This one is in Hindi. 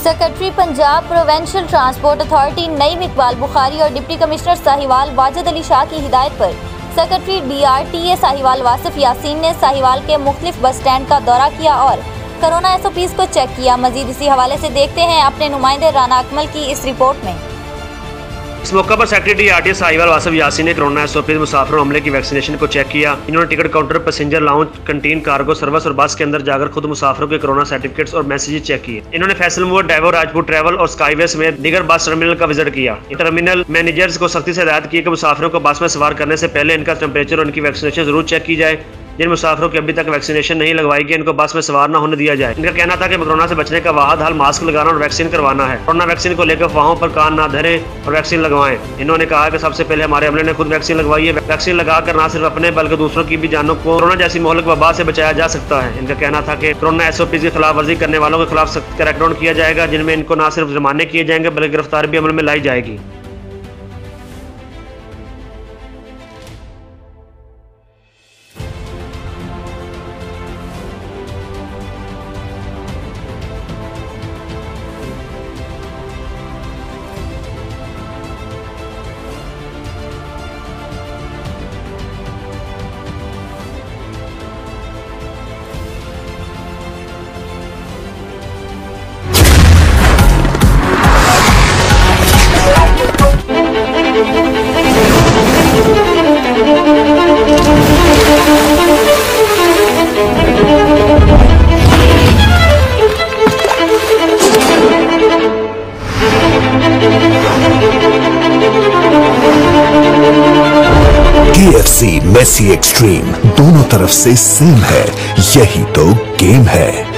Secretary Punjab provincial transport authority Naeem Iqbal Bukhari और डिप्टी कमिश्नर साहैवाल वाजिद अली शाह की हिदायत पर सेक्रेटरी DRTA साहैवाल वासिफ यासीन ने साहैवाल के मुख्तलिफ बस स्टैंड का दौरा किया और कोरोना SOPs को चेक किया। मजीद इसी हवाले से देखते हैं अपने नुमाइंदे राना अकमल की इस रिपोर्ट में। इस मौका पर सेक्रेटरी DRTA साहैवाल वासिफ यासीन ने कोरोना SOPs मुसाफिरों अमले की वैक्सीनेशन को चेक किया। इन्होंने ticket counter, passenger lounge, canteen, cargo service और बस के अंदर जाकर खुद मुसाफिरों के कोरोना सर्टिफिकेट्स और मैसेजेस चेक किए। इन्होंने Faisal mover, Daewoo, Rajput travel और स्काईवे समेत दीगर बस टर्मिनल का विजिट किया। टर्मिनल मैनेजर्स को सख्ती से हिदायत की कि मुसाफिरों को बस में सवार करने से पहले इनका टेम्परेचर और इनकी वैक्सीनेशन जरूर चेक की जाए। जिन मुसाफिरों की अभी तक वैक्सीनेशन नहीं लगवाई गई इनको बस में सवार न होने दिया जाए। इनका कहना था कि कोरोना से बचने का वाहद हल मास्क लगाना और वैक्सीन करवाना है। कोरोना वैक्सीन को लेकर अफवाहों पर कान ना धरें और वैक्सीन लगवाएं। इन्होंने कहा कि सबसे पहले हमारे अमले ने खुद वैक्सीन लगवाई है। वैक्सीन लगाकर न सिर्फ अपने बल्कि दूसरों की भी जानों को कोरोना जैसी मोहलिक वबा से बचाया जा सकता है। इनका कहना था कि कोरोना SOPs की खिलाफ वर्जी करने वालों के खिलाफ सख्त क्रैकडाउन किया जाएगा, जिनमें इनको न सिर्फ जुर्माने किए जाएंगे बल्कि गिरफ्तारी भी अमल में लाई जाएगी। KFC मेसी एक्सट्रीम दोनों तरफ से सेम है, यही तो गेम है।